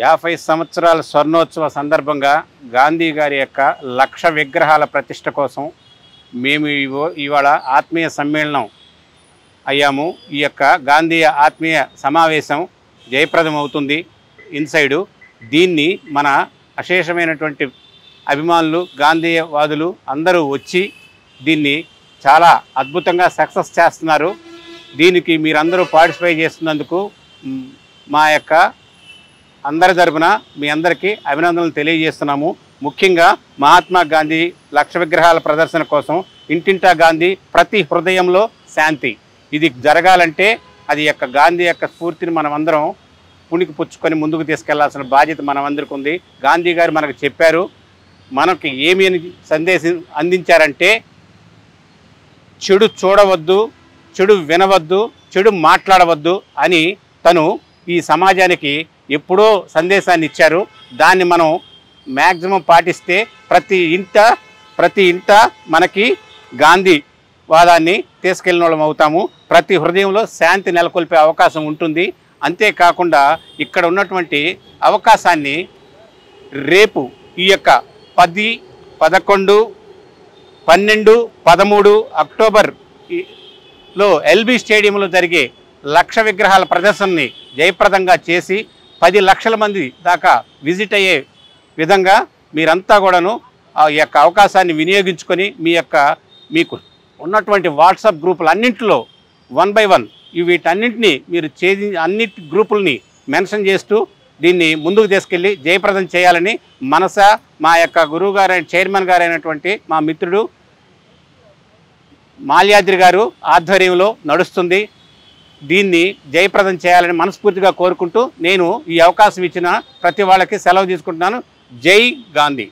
50 సంవత్సరాల స్వర్ణోత్సవ సందర్భంగా గాంధీ గారి యొక్క 1,00,000 విగ్రహాల ప్రతిష్ట కోసం మేము ఇవాళ ఆత్మీయ సమ్మేళనం అయ్యాము. ఈ యొక్క గాంధీ ఆత్మీయ సమావేశం జయప్రదం అవుతుంది. ఇన్సైడు దీన్ని మన అశేషమైనటువంటి అభిమానులు, గాంధీవాదులు అందరూ వచ్చి దీన్ని చాలా అద్భుతంగా సక్సెస్ చేస్తున్నారు. దీనికి మీరందరూ పార్టిసిపేట్ చేస్తున్నందుకు మా యొక్క అందరి తరపున మీ అందరికీ అభినందనలు తెలియజేస్తున్నాము. ముఖ్యంగా మహాత్మా గాంధీ 1,00,000 విగ్రహాల ప్రదర్శన కోసం ఇంటింటా గాంధీ, ప్రతి హృదయంలో శాంతి, ఇది జరగాలంటే అది యొక్క గాంధీ యొక్క స్ఫూర్తిని మనం అందరం పుణికి పుచ్చుకొని ముందుకు తీసుకెళ్లాల్సిన బాధ్యత మనం అందరికీ ఉంది. గాంధీ గారు మనకు చెప్పారు, మనకి ఏమి సందేశం అందించారంటే చెడు చూడవద్దు, చెడు వినవద్దు, చెడు మాట్లాడవద్దు అని తను ఈ సమాజానికి ఎప్పుడో సందేశాన్ని ఇచ్చారు. దాన్ని మనం మ్యాక్సిమం పాటిస్తే ప్రతి ఇంట మనకి గాంధీ వాదాన్ని తీసుకెళ్ళిన వాళ్ళం అవుతాము. ప్రతి హృదయంలో శాంతి నెలకొల్పే అవకాశం ఉంటుంది. అంతేకాకుండా ఇక్కడ ఉన్నటువంటి అవకాశాన్ని రేపు ఈ యొక్క 10, 11, 12, 13 అక్టోబర్లో ఎల్బీ స్టేడియంలో జరిగే 1,00,000 విగ్రహాల ప్రదర్శనని జయప్రదంగా చేసి 10 లక్షల మంది దాకా విజిట్ అయ్యే విధంగా మీరంతా కూడాను ఆ యొక్క అవకాశాన్ని వినియోగించుకొని మీకు ఉన్నటువంటి వాట్సాప్ గ్రూపులు అన్నింటిలో 1 by 1 వీటన్నింటినీ మీరు అన్నిటి గ్రూపుల్ని మెన్షన్ చేస్తూ దీన్ని ముందుకు తీసుకెళ్ళి జయప్రదం చేయాలని మనసా మా యొక్క గురువు గారు, చైర్మన్ గారు అయినటువంటి మా మిత్రుడు మాల్యాద్రి గారు ఆధ్వర్యంలో నడుస్తుంది. దీన్ని జయప్రదం చేయాలని మనస్ఫూర్తిగా కోరుకుంటూ నేను ఈ అవకాశం ఇచ్చిన ప్రతి వాళ్ళకి సెలవు తీసుకుంటున్నాను. జై గాంధీ.